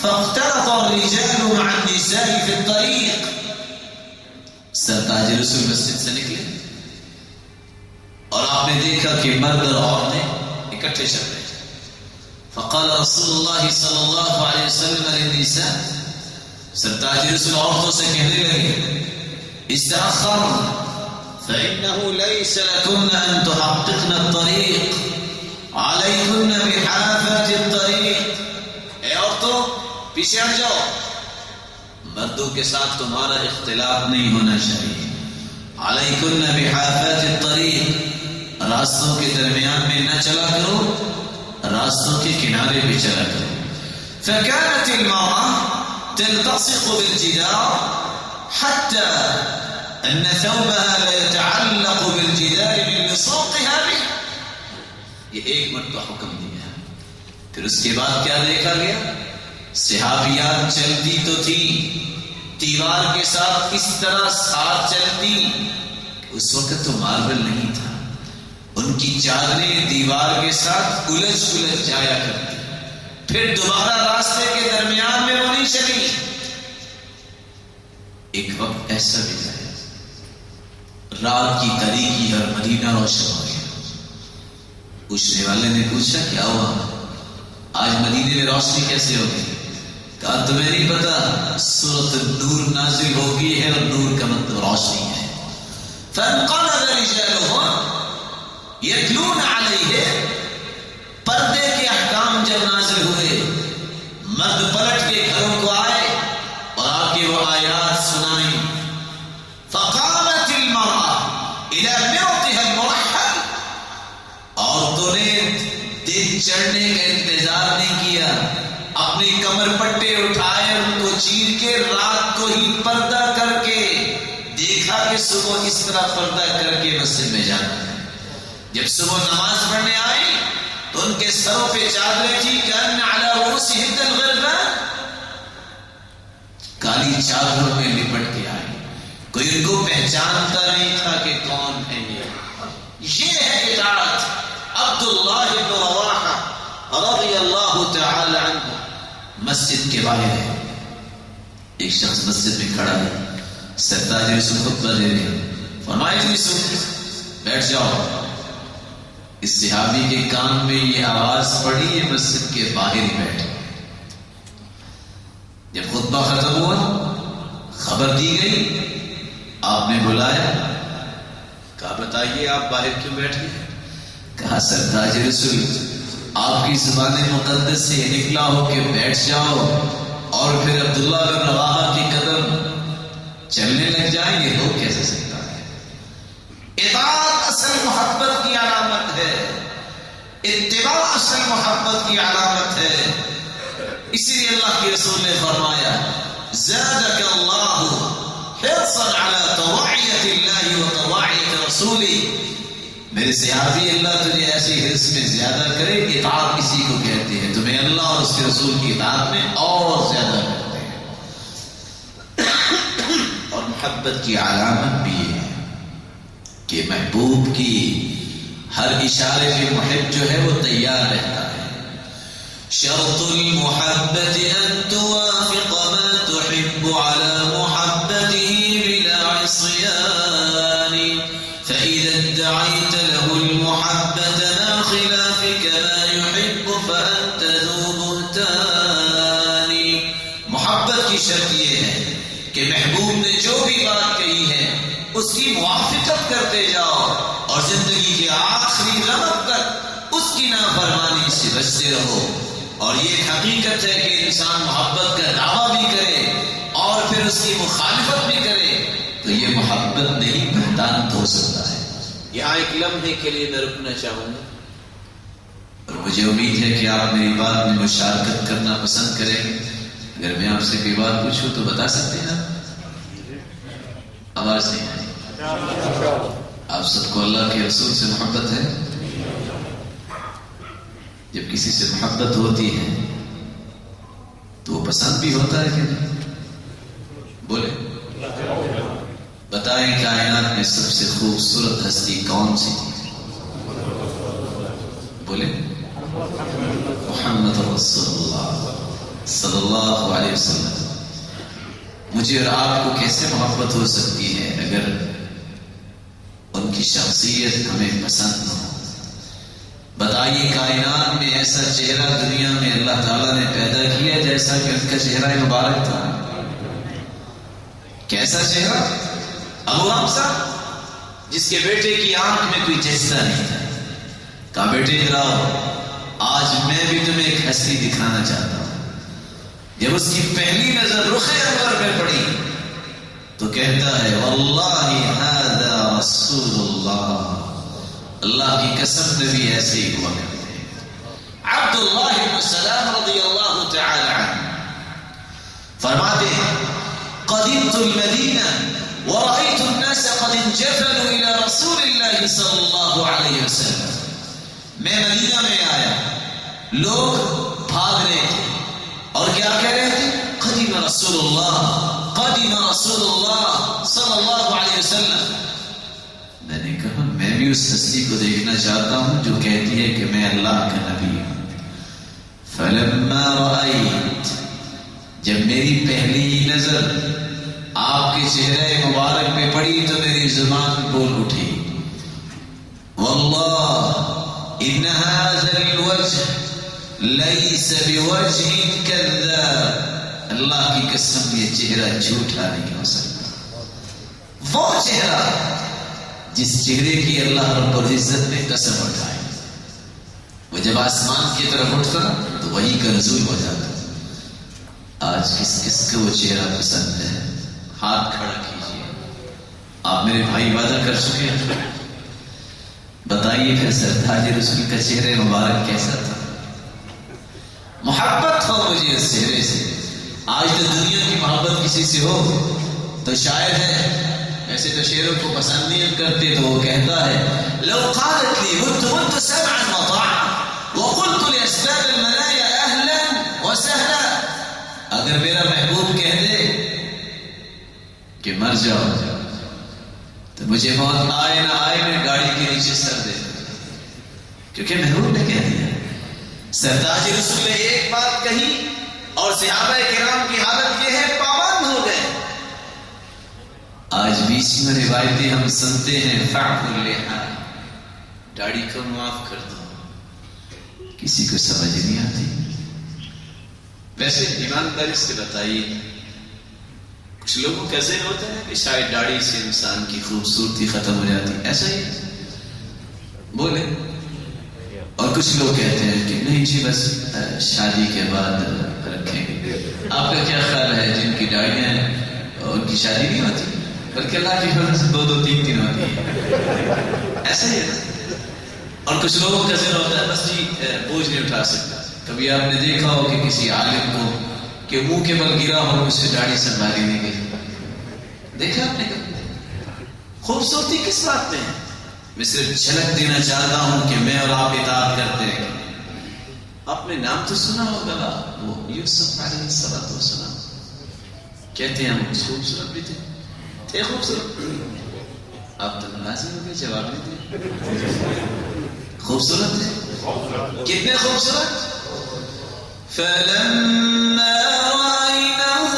فاختلط الرجال مع النساء في الطريق. سرتاج رسول مسجد سے نکلے اور آپ نے دیکھا کہ مرد اور عورتیں اکٹھے چل رہے تھے. فقال رسول اللہ صلی اللہ علیہ وسلم للنساء، سرتاج رسول عورتوں سے کہنے لگے استأخرن فإنه ليس لكن أن تحققن الطريق عليكن بحافة الطريق. اے عورتوں پیچھے ہٹ جاؤ، مردوں کے ساتھ تمہارا اختلاف نہیں ہونا چاہیے. علیکن بحافات الطریق، راستوں کے درمیان میں نہ چلا کرو، راستوں کے کنارے پہ چلا کرو. فكانت المرأة تلتصق بالجدار حتى أن ثوبها لا يتعلق بالجدار من لصوقها به. یہ ایک مرتبہ حکم دیا، پھر اس کے بعد کیا دیکھا گیا؟ صحابیات چلتی تو تھی دیوار کے ساتھ اس طرح ساتھ چلتی. اس وقت تو ماربل نہیں تھا، ان کی چادریں دیوار کے ساتھ الجھ جایا کرتی، پھر دوبارہ راستے کے درمیان میں وہ نہیں چلی. ایک وقت ایسا بھی جائے رات کی تاریکی اور مدینہ روشن ہو گیا. پوچھنے والے نے پوچھا کیا ہوا، آج مدینے میں روشنی کیسے ہوگی؟ کہا تمہیں نہیں پتا سورۃ النور نازل ہو گئی ہے اور نور کا مطلب روشنی ہے. فانقلب رجالهم يتلون عليه. پردے کے احکام جب نازل ہوئے مرد پلٹ کے گھروں کو آئے اور آ کے وہ آیات سنائیں. فقامت المرأة الى مرطها المرحل. عورتوں نے دن چڑھنے کا انتظار نہیں کیا، اپنی کمر پٹے اٹھائے ان کو چیر کے رات کو ہی پردہ کر کے دیکھا کہ صبح اس طرح پردہ کر کے مسجد میں جانا ہے. جب صبح نماز پڑھنے آئی تو ان کے سروں پہ چادریں تھی کأن علی رؤوسہن الغربان، کالی چادروں میں لپٹ کے آئی. کوئی ان کو پہچانتا نہیں تھا کہ کون ہے یہ ہے اطاعت. عبداللہ بن رواحہ رضی اللہ تعالی عنہ مسجد کے باہر ہے. ایک شخص مسجد میں کھڑا ہے، سرتاج رسول خطبہ دے رہے، فرمایا بیٹھ جاؤ. اس صحابی کے کان میں یہ آواز پڑی، یہ مسجد کے باہر ہی بیٹھے. جب خطبہ ختم ہوا خبر دی گئی، آپ نے بلایا، کہا بتائیے آپ باہر کیوں بیٹھے؟ کہا سرتاج رسول آپ کی زبان مقدس سے نکلا ہو کہ بیٹھ جاؤ اور پھر عبداللہ بن رواحہ کی قدم چلنے لگ جائیں، یہ ہو کیسے سکتا ہے؟ اطاعت اصل محبت کی علامت ہے، اتباع اصل محبت کی علامت ہے. اسی لیے اللہ کے رسول نے فرمایا زادک اللہ حرصا علی طواعیت اللہ و طواعیت رسولہ. میرے صحابی اللہ تجھے ایسی حرص میں زیادہ کرے. اطاعت کسی کو کہتے ہیں تمہیں اللہ اور اس کے رسول کی اطاعت میں اور زیادہ کرتے ہیں. اور محبت کی علامت بھی یہ ہے کہ محبوب کی ہر اشارے پہ محب جو ہے وہ تیار رہتا ہے. شرط المحبت ان توافق ما تحب على محبته بلا عصيان. فإذا ادعيت له المحبة لا خلافك ما يحب فأنت ذو بهتان. محبت کی شرط یہ ہے کہ محبوب نے جو بھی بات کہی ہے اس کی موافقت کرتے جاؤ اور زندگی کے آخری لمحے تک اس کی نافرمانی سے بچتے رہو. اور یہ حقیقت ہے کہ انسان محبت کا دعویٰ بھی کرے اور پھر اس کی مخالفت بھی کرے تو یہ محبت نہیں بہتان تو ہو سکتا ہے. یہاں ایک لمحے کے لیے میں رکنا چاہوں گا اور مجھے امید ہے کہ آپ میری بات میں مشارکت کرنا پسند کریں گے. اگر میں آپ سے کوئی بات پوچھوں تو بتا سکتے ہیں آپ؟ آواز نہیں آئی. آپ سب کو اللہ کے رسول سے محبت ہے؟ جب کسی سے محبت ہوتی ہے تو وہ پسند بھی ہوتا ہے کہ نہیں؟ بولے بتائیں کائنات میں سب سے خوبصورت ہستی کون سی تھی؟ بولے محمد رسول اللہ صلی اللہ وسلم. مجھے اور آپ کو کیسے محبت ہو سکتی ہے اگر ان کی شخصیت ہمیں پسند نہ ہو؟ بتائیے کائنات میں ایسا چہرہ دنیا میں اللہ تعالیٰ نے پیدا کیا جیسا کہ ان کا چہرہ مبارک تھا. کیسا چہرہ؟ ابو حمزہ جس کے بیٹے کی آنکھ میں کوئی جیسا نہیں تھا. کہا بیٹے ادھر آج میں بھی تمہیں ایک ہستی دکھانا چاہتا ہوں. جب اس کی پہلی نظر رخ انور پہ پڑی تو کہتا ہے واللہ ھذا رسول اللہ. اللہ کی قسم نبی ایسے ہی ہوا کرتے ہیں. عبداللہ بن سلام رضی اللہ تعالی عنہ فرماتے ہیں قدمت المدینہ ورأيت الناس قد انجفلوا إلى رسول الله صلی اللہ علیہ وسلم. میں مدینہ میں آیا, لوگ بھاگ رہے تھے اور کیا کہہ رہے تھے؟ قدم رسول اللہ صلی اللہ علیہ وسلم. میں نے کہا میں بھی اس ہستی کو دیکھنا چاہتا ہوں جو کہتی ہے کہ میں اللہ کا نبی ہوں. فلما رأيت, جب میری پہلی ہی نظر آپ کے چہرے مبارک پہ پڑی تو میری زبان بول اٹھی واللہ ان هذا الوجه ليس بوجه كذاب. اللہ کی قسم یہ چہرہ جھوٹا نہیں ہو سکتا. وہ چہرہ جس چہرے کی اللہ رب العزت نے قسم اٹھائی, وہ جب آسمان کی طرف اٹھتا تو وہی کا نزول ہو جاتا. آج کس کس کو وہ چہرہ پسند ہے؟ ہاتھ کھڑا کیجیے. آپ میرے بھائی وعدہ کر چکے ہیں, بتائیے پھر سرتاج رسول کا چہرہ مبارک کیسا تھا؟ محبت ہو مجھے اس چہرے سے. آج تو دنیا کی محبت کسی سے ہو تو شاید ہے, ایسے تو شیروں کو پسند نہیں کرتے تو وہ کہتا ہے لو قالت لي مت سمعا وطاعا وقلت لاسباب المنايا اهلا وسهلا. اگر میرا محبوب کہہ دے کہ مر جاؤ تو مجھے موت آئے نہ آئے میں گاڑی کے نیچے سر دے, کیونکہ محبوب نے کہہ دیا. سرتاج رسول نے ایک بات کہی اور صحابہ کرام کی حالت یہ ہے پابند ہو گئے. آج بیچ میں روایتیں ہم سنتے ہیں فاعف اللحى, داڑھی کو معاف کر دو. کسی کو سمجھ نہیں آتی. ویسے ایمانداری سے بتائیے, کچھ لوگوں کا ذہن ہوتا ہے کہ شاید داڑھی سے انسان کی خوبصورتی ختم ہو جاتی, ایسا ہی بولے. اور کچھ لوگ کہتے ہیں کہ نہیں جی بس شادی کے بعد رکھیں گے. آپ کا کیا خیال ہے جن کی داڑھیاں ہیں ان کی شادی نہیں ہوتی بلکہ اللہ کی فضل سے 2-2 3 ہوتی ہے؟ ایسا ہی ہے. اور کچھ لوگوں کا ذہن ہوتا ہے بس جی بوجھ نہیں اٹھا سکتا. کبھی آپ نے دیکھا ہو کہ کسی عالم کو کہ منہ کے بل گرا ہو اس سے داڑھی سنبھالی نہیں گئی؟ دیکھا آپ نے کبھی؟ خوبصورتی کس بات میں ہے؟ میں صرف جھلک دینا چاہتا ہوں کہ میں اور آپ اطاعت کرتے ہیں. آپ نے نام تو سنا ہوگا وہ یوسف علیہ السلام. کہتے ہیں ہم خوبصورت بھی تھے خوبصورت. آپ تو ناراض ہو گئے, جواب نہیں دے. خوبصورت تھے, کتنے خوبصورت. فلما رأينه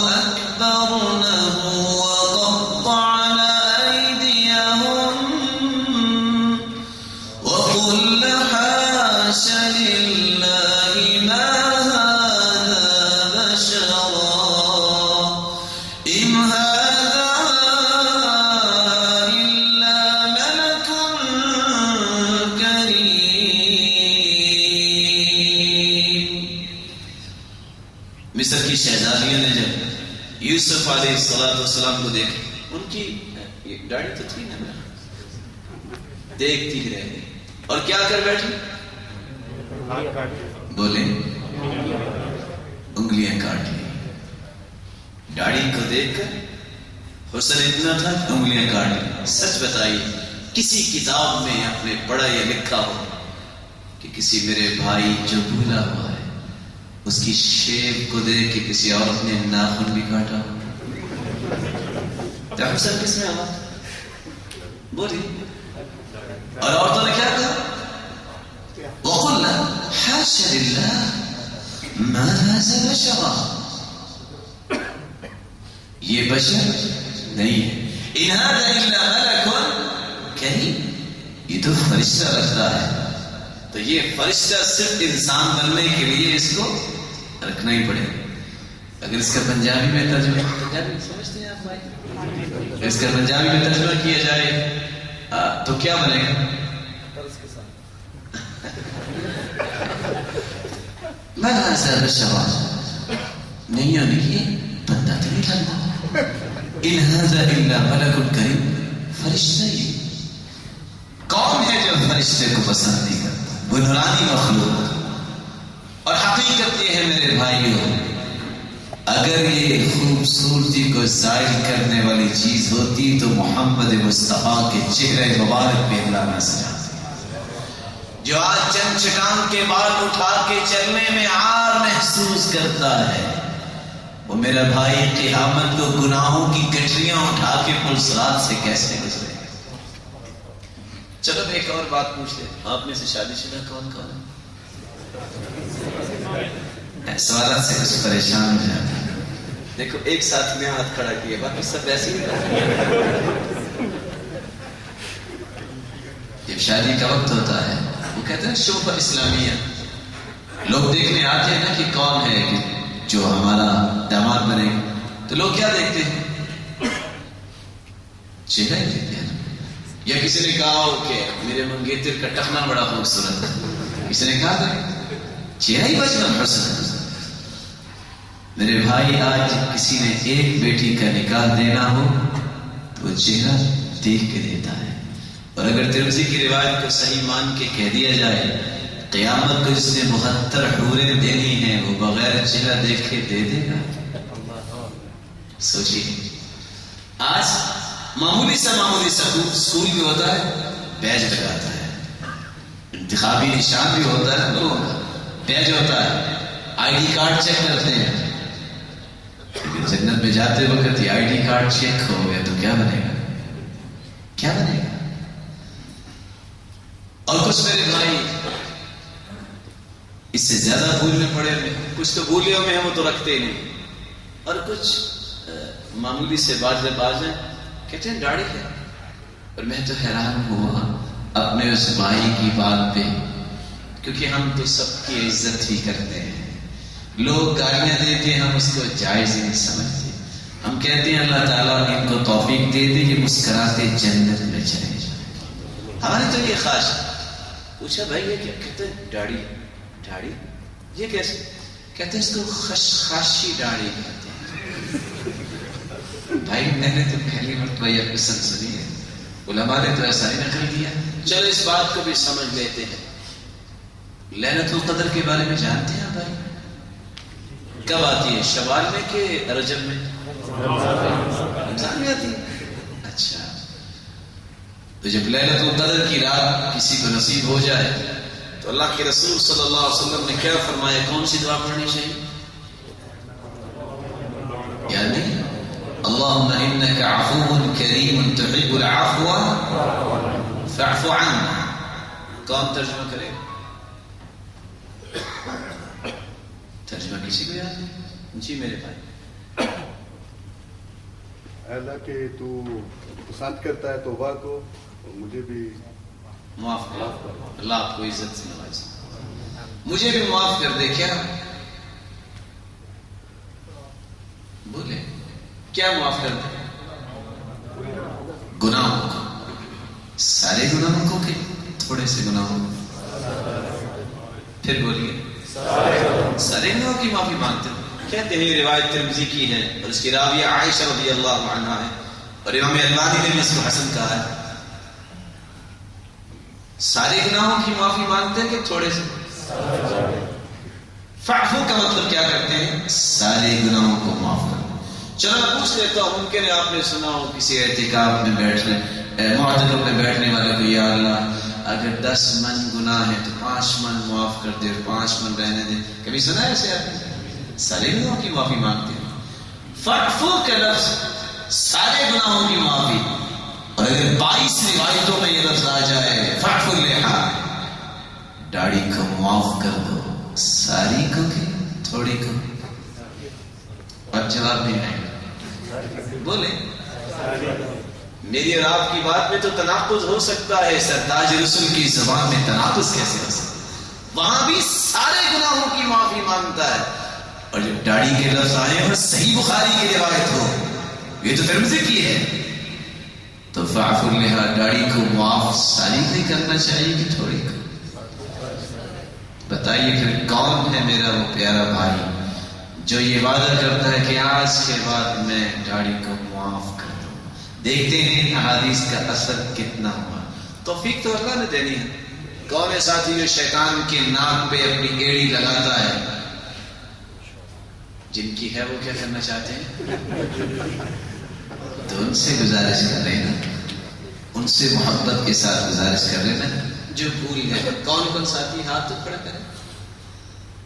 أكبرنه وقطعن أيديهن وقلن حاش لله ما هذا بشرا إن هذا إلا ملك كريم. مصر کی شہزادیوں نے جب یوسف علیہ السلام کو دیکھا, ان کی داڑھی تو تھی نا, دیکھتی ہی رہ گئی اور کیا کر بیٹھی؟ بولیں, انگلیاں کاٹ لی. داڑھی کو دیکھ کر حسن اتنا تھا کہ انگلیاں کاٹ لی. سچ بتائیے کسی کتاب میں آپ نے پڑھا یا لکھا ہو کہ کسی میرے بھائی جو بھولا ہوا ہے اس کی شیب کو دیکھ کے کسی عورت نے ناخن بھی کاٹا ہو؟ تو حسن کس میں آواز بولی. اور عورتوں نے کیا کہا؟ وَقُلْنَا حَاشَ لِلَّهِ ما هذا بشرا، یہ بشر نہیں ہے. ان هذا الا ملک کریم، یہ تو فرشتہ رکھتا ہے. تو یہ فرشتہ صرف انسان بننے کے لیے اس کو رکھنا ہی پڑے. اگر اس کا پنجابی میں ترجمہ، پنجابی سمجھتے ہیں آپ بھائی، اس کا پنجابی میں ترجمہ کیا جائے تو کیا بنے گا؟ میں ایسا بشرا نہیں ہونے کی بندہ تو نہیں لگتا. ان هذا الا ملک کریم، فرشتہ ہی. کون ہے جو فرشتے کو پسند نہیں کرتا؟ وہ نورانی مخلوق. اور حقیقت یہ ہے میرے بھائیوں، اگر یہ خوبصورتی کو ظاہر کرنے والی چیز ہوتی تو محمد مصطفیٰ کے چہرے مبارک پہ اللہ نہ سجاتے. جو آج چند چٹان کے بال اٹھا کے چلنے میں عار محسوس کرتا ہے، وہ میرا بھائی قیامت کو گناہوں کی گٹریاں اٹھا کے پلسرات سے کیسے گزرے. چلو ایک اور بات پوچھ لیں، آپ میں سے شادی شدہ کون کون ہے؟ سوالات سے کچھ پریشان ہو جاتے ہیں. دیکھو ایک ساتھ میں ہاتھ کھڑا کیا، باقی سب ایسے ہی. جب شادی کا وقت ہوتا ہے وہ کہتے ہیں شوق اسلامیہ، لوگ دیکھنے آتے ہیں نا کہ کون ہے کہ جو ہمارا داماد بنے. تو لوگ کیا دیکھتے ہیں؟ چہرہ ہی دیکھتے ہیں. یا کسی نے کہا ہو کہ میرے منگیتر کا ٹخنا بڑا خوبصورت ہے، کسی نے کہا تھا چہرہ ہی بچنا حسن. میرے بھائی آج کسی نے ایک بیٹی کا نکاح دینا ہو تو وہ چہرہ دیکھ کے دیتا ہے. اور اگر ترمذی کی روایت کو صحیح مان کے کہہ دیا جائے قیامت کو جس نے 72 حوریں دینی ہیں وہ بغیر چہرہ دیکھے دے دے گا؟ سوچیے. آج معمولی سا اسکول بھی ہوتا ہے، بیج لگاتا ہے. انتخابی نشان بھی ہوتا ہے لوگوں کا، بیج ہوتا ہے. آئی ڈی کارڈ چیک کرتے ہیں. جنت میں جاتے وقت یہ آئی ڈی کارڈ چیک ہو گیا تو کیا بنے گا؟ کیا بنے گا؟ اور کچھ میرے بھائی اس سے زیادہ بھول میں پڑے ہوئے، کچھ تو بھولے ہوئے ہیں وہ تو رکھتے ہی نہیں، اور کچھ معمولی سے باز ہیں کہتے ہیں داڑھی ہے. اور میں تو حیران ہوا اپنے اس بھائی کی بات پہ، کیونکہ ہم تو سب کی عزت ہی کرتے ہیں. لوگ گالیاں دیتے ہیں، ہم اس کو جائز ہی نہیں سمجھتے. ہم کہتے ہیں اللہ تعالیٰ ان کو توفیق دے دے کہ مسکراتے جنت میں چلے جائیں. ہماری تو یہ خواہش ہے. پوچھا بھائی یہ کیا؟ کہتے ہیں داڑھی. داڑھی یہ کیسے؟ کہتے ہیں اس کو خشخاشی داڑھی کہتے ہیں. بھائی میں نے تو پہلی مرتبہ یہ قصہ سنی ہے، علماء نے تو ایسا ہی نقل کیا. چلو اس بات کو بھی سمجھ لیتے ہیں. ليلۃ القدر کے بارے میں جانتے ہیں بھائی؟ کب آتی ہے؟ شوال میں کہ رجب میں؟ رمضان میں آتی ہے. اچھا، تو جب ليلۃ القدر کی رات کسی کو نصیب ہو جائے تو اللہ کے رسول صلی اللہ علیہ وسلم نے کیا فرمایا؟ کون سی دعا پڑھنی چاہیے؟ یعنی اللهم انك عفو کریم تحب العفو فاعف عنا. کون ترجمہ کرے؟ ترجمہ کسی کو یاد ہے؟ جی میرے بھائی. اللہ کہ تو پسند کرتا ہے توبہ کو، مجھے بھی معاف کر. اللہ آپ کو عزت سے نوازے. مجھے بھی معاف کر دے. کیا بولے؟ کیا معاف کر دے؟ گناہوں کو. سارے گناہوں کو کہ تھوڑے سے گناہوں کو؟ پھر بولیے. سارے گناہوں کی معافی مانگتے ہیں. کہتے ہیں یہ روایت ترمذی کی ہے اور اس کی راویہ عائشہ رضی اللہ عنہا ہے، اور امام البانی نے بھی اس کو حسن کہا ہے. سارے گناہوں کی معافی مانگتے ہیں کہ تھوڑے سے؟ فعفو کا مطلب کیا کرتے ہیں؟ سارے گناہوں کو معاف کرنا. چلو میں پوچھ لیتا ہوں، ممکن ہے آپ نے سنا ہو کسی اعتکاف میں بیٹھنے، معتکف میں بیٹھنے والے کو، یا اللہ اگر 10 من گناہ ہے تو 5 من معاف کر دے اور 5 من رہنے دے. کبھی سنا ہے ایسے آپ نے؟ سارے گناہوں کی معافی مانگتے ہیں. فعفو کا لفظ سارے گناہوں کی معافی. اور اگر 22 روایتوں میں یہ لفظ آ جائے فعفو اللحیٰ، داڑھی کو معاف کر دو، ساری کو کہ تھوڑی کو اب جواب نہیں آئے گا. بولے میری اور آپ کی بات میں تو تناقض ہو سکتا ہے، سرتاج رسول کی زبان میں تناقض کیسے ہو سکتا ہے؟ وہاں بھی سارے گناہوں کی معافی مانگتا ہے، اور جب داڑھی کے لفظ آئے اور صحیح بخاری کی روایت ہو، یہ تو ترمذی کی ہے، تو فاعف اللحا، داڑھی کو معاف ساری نہیں کرنا چاہیے کہ تھوڑی کو؟ بتائیے پھر کون ہے میرا وہ پیارا بھائی جو یہ وعدہ کرتا ہے کہ آج کے بعد میں داڑھی کو معاف کر دوں؟ دیکھتے ہیں ان احادیث کا اثر کتنا ہوا. توفیق تو اللہ نے دینی ہے. کون ہے ساتھی جو شیطان کے ناک پہ اپنی ایڑی لگاتا ہے؟ جن کی ہے وہ کیا کرنا چاہتے ہیں؟ تو ان سے گزارش کر رہے ہیں، ان سے محبت کے ساتھ گزارش کر رہے ہیں جو بھول گئے. کون کون ساتھی ہاتھ تو کھڑا کریں؟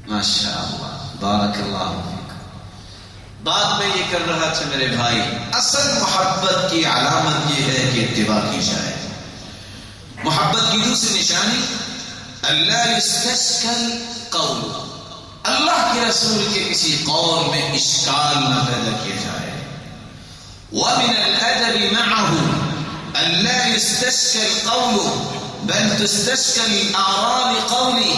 ماشاء اللہ، بارک اللہ فیکم. بات میں یہ کر رہا تھا میرے بھائی، اصل محبت کی علامت یہ ہے کہ اتباع کی جائے. محبت کی دوسری نشانی اللہ یستشکل قول، اللہ کے رسول کے کسی قول میں اشکال نہ پیدا کیا جائے. ومن الادب معه اللہ یستشکل قول بل تستشکل آراء لقولی،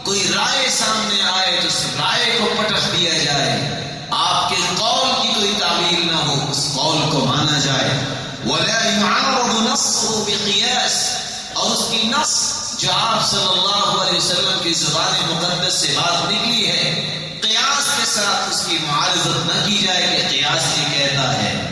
کوئی رائے سامنے آئے تو اس رائے کو پٹخ دیا جائے، آپ کے قول کی کوئی تعبیر نہ ہو، اس قول کو مانا جائے. ولا يعارض نصه بقياس، اور اس کی نص جو آپ صلی اللہ علیہ وسلم کی زبان مقدس سے بات نکلی ہے، قیاس کے ساتھ اس کی معارضت نہ کی جائے کہ قیاس یہ کہتا ہے.